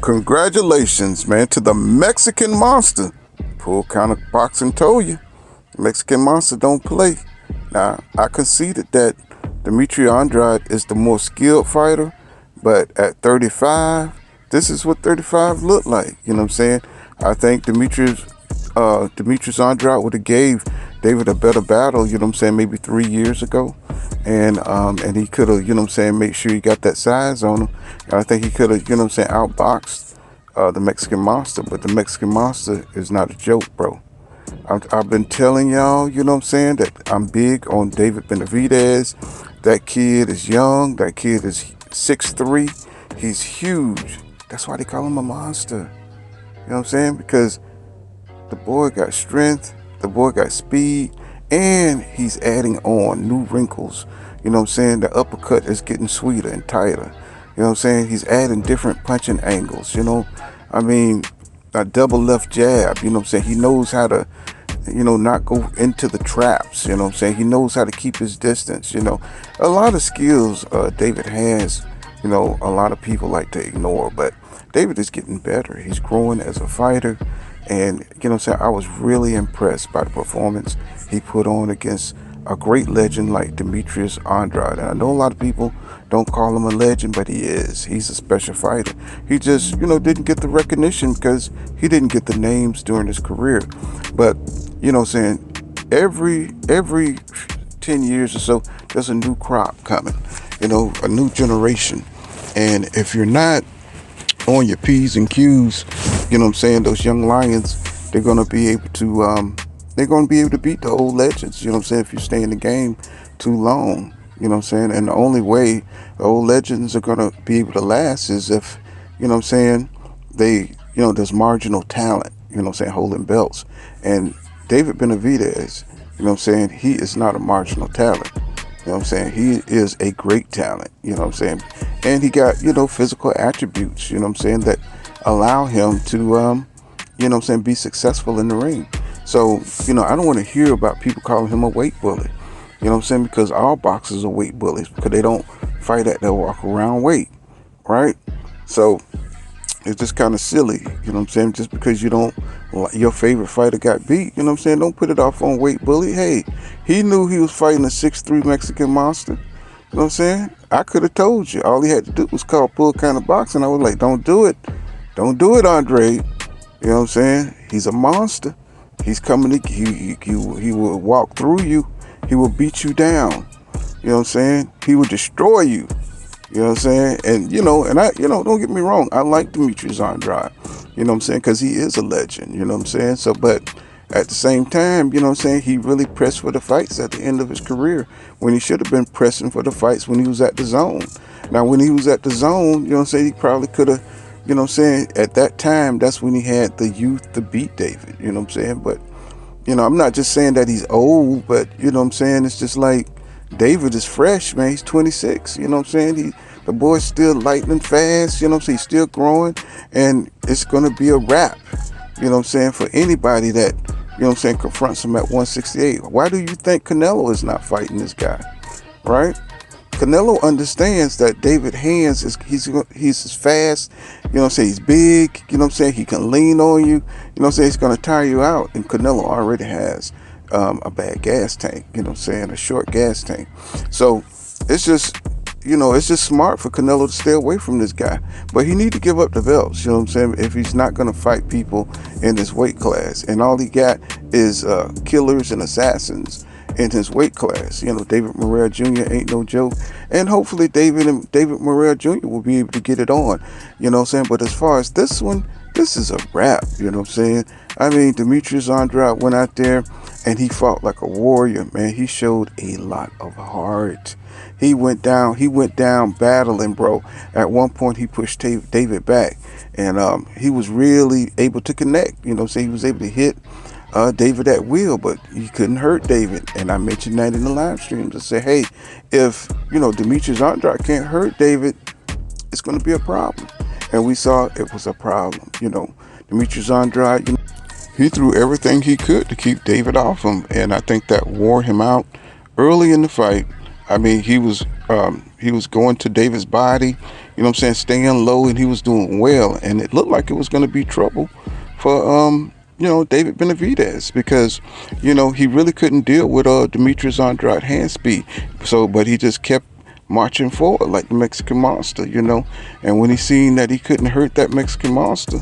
Congratulations, man, to the Mexican Monster. Full Counter Boxing told you, Mexican Monster don't play. Now, I conceded that Demetrius Andrade is the more skilled fighter, but at 35, this is what 35 looked like. You know what I'm saying? I think Demetrius Andrade would have gave David a better battle. You know what I'm saying? Maybe 3 years ago, and he could have, you know what I'm saying, make sure he got that size on him. And I think he could have, you know what I'm saying, outboxed the Mexican Monster. But the Mexican Monster is not a joke, bro. I've been telling y'all, you know what I'm saying, that I'm big on David Benavidez. That kid is young. That kid is 6'3". He's huge. That's why they call him a monster. You know what I'm saying? Because the boy got strength, the boy got speed, and he's adding on new wrinkles. You know what I'm saying? The uppercut is getting sweeter and tighter. You know what I'm saying? He's adding different punching angles, you know? I mean, a double left jab, you know what I'm saying? He knows how to, not go into the traps, you know what I'm saying? He knows how to keep his distance, you know? A lot of skills David has, a lot of people like to ignore, but David is getting better. He's growing as a fighter. And, you know what I'm saying, I was really impressed by the performance he put on against a great legend like Demetrius Andrade. And I know a lot of people don't call him a legend, but he is. He's a special fighter. He just, didn't get the recognition because he didn't get the names during his career. But, you know what I'm saying, every 10 years or so, there's a new crop coming, a new generation. And if you're not on your P's and Q's, you know what I'm saying, those young lions, they're gonna be able to beat the old legends, you know what I'm saying, if you stay in the game too long, you know what I'm saying. And the only way the old legends are gonna be able to last is if, you know what I'm saying, there's marginal talent, you know what I'm saying, holding belts. And David Benavidez, you know what I'm saying, he is not a marginal talent. You know what I'm saying? He is a great talent, you know what I'm saying? And he got, physical attributes, you know what I'm saying, that allow him to, you know what I'm saying, be successful in the ring. So, I don't want to hear about people calling him a weight bully. You know what I'm saying? Because all boxers are weight bullies because they don't fight at their walk around weight, right? So it's just kind of silly, you know what I'm saying? Just because your favorite fighter got beat, you know what I'm saying? Don't put it off on weight bully. Hey, he knew he was fighting a 6'3" Mexican monster. You know what I'm saying? I could have told you. All he had to do was call Full Counter Boxing. I was like, don't do it. Don't do it, Andre. You know what I'm saying? He's a monster. He's coming to, he will walk through you. He will beat you down. You know what I'm saying? He will destroy you. You know what I'm saying? And, don't get me wrong. I like Demetrius Andrade. You know what I'm saying? Because he is a legend. You know what I'm saying? So, but at the same time, you know what I'm saying? He really pressed for the fights at the end of his career when he should have been pressing for the fights when he was at the zone. Now, when he was at the zone, you know what I'm saying? He probably could have, you know what I'm saying? At that time, that's when he had the youth to beat David. You know what I'm saying? But, I'm not just saying that he's old, but, you know what I'm saying? It's just like, David is fresh, man. He's 26. You know what I'm saying? The boy's still lightning fast. You know what I'm saying? He's still growing, and it's gonna be a wrap. You know what I'm saying? For anybody that, you know what I'm saying, confronts him at 168. Why do you think Canelo is not fighting this guy? Right? Canelo understands that David hands he's as fast. You know what I'm saying? He's big. You know what I'm saying? He can lean on you. You know what I'm saying? He's gonna tire you out, and Canelo already has a bad gas tank, you know what I'm saying, a short gas tank. So it's just, it's just smart for Canelo to stay away from this guy. But he need to give up the belts, you know what I'm saying, if he's not going to fight people in this weight class. And all he got is killers and assassins in his weight class. David Morrell Jr. ain't no joke. And hopefully David Morrell Jr. will be able to get it on, you know what I'm saying. But as far as this one, this is a wrap, you know what I'm saying. I mean, Demetrius Andrade went out there and he fought like a warrior, man. He showed a lot of heart. He went down battling, bro. At one point, he pushed David back, and he was really able to connect. You know what I'm saying? He was able to hit David at will, but he couldn't hurt David. And I mentioned that in the live stream to say, hey, if, Demetrius Andrade can't hurt David, it's going to be a problem. And we saw it was a problem. Demetrius Andrade, he threw everything he could to keep David off him. And I think that wore him out early in the fight. I mean, he was going to David's body, you know what I'm saying, staying low, and he was doing well. And it looked like it was going to be trouble for David Benavidez, because he really couldn't deal with Demetrius Andrade hand speed. So, but he just kept marching forward like the Mexican Monster, And when he seen that he couldn't hurt that Mexican Monster,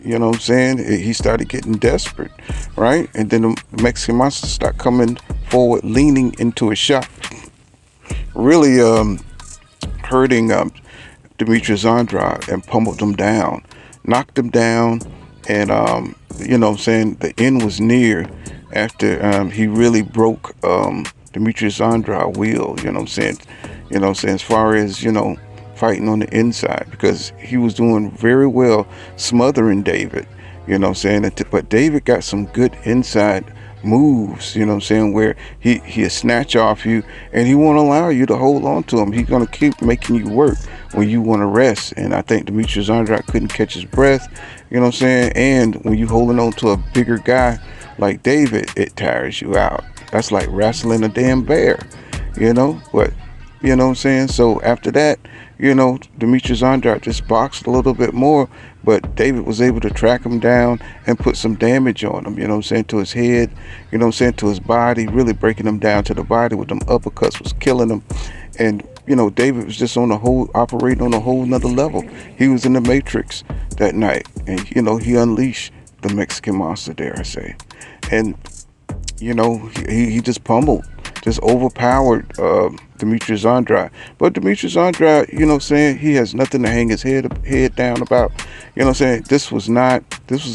you know what I'm saying, he started getting desperate, right? And then the Mexican Monster started coming forward, leaning into a shot, really hurting Demetrius Andrade, and pummeled him down, knocked him down, and you know what I'm saying, the end was near after he really broke Demetrius Andrade wheel, as far as, fighting on the inside, because he was doing very well smothering David, but David got some good inside moves, where he'll snatch off you, and he won't allow you to hold on to him. He's going to keep making you work when you want to rest. And I think Demetrius Andrade couldn't catch his breath, and when you holding on to a bigger guy like David, it tires you out. That's like wrestling a damn bear, but so after that, Demetrius Andrade just boxed a little bit more, but David was able to track him down and put some damage on him, to his head, to his body, really breaking him down to the body with them uppercuts, was killing him. And, David was just operating on a whole nother level. He was in the Matrix that night, and, he unleashed the Mexican Monster, dare I say. And, he just pummeled, just overpowered Demetrius Andrade. But Demetrius Andrade, he has nothing to hang his head down about. This was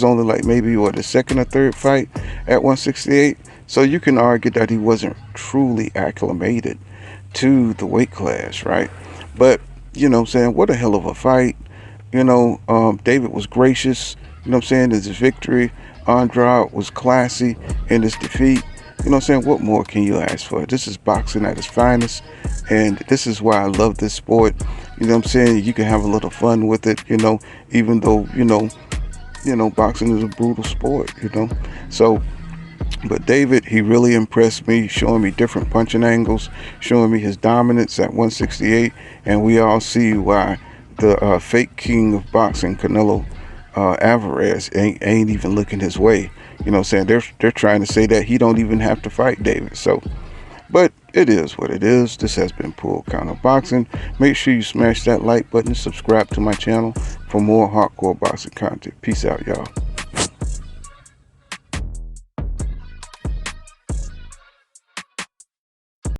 only like maybe the second or third fight at 168. So you can argue that he wasn't truly acclimated to the weight class, right? But, what a hell of a fight. David was gracious, in his victory. Andrade was classy in his defeat. What more can you ask for? This is boxing at its finest, and this is why I love this sport. You can have a little fun with it, even though, boxing is a brutal sport, So, but David, he really impressed me, showing me different punching angles, showing me his dominance at 168, and we all see why the fake king of boxing, Canelo Alvarez, ain't even looking his way. They're trying to say that he don't even have to fight David. So, but it is what it is. This has been Full Count Boxing. Make sure you smash that like button, subscribe to my channel for more hardcore boxing content. Peace out, y'all.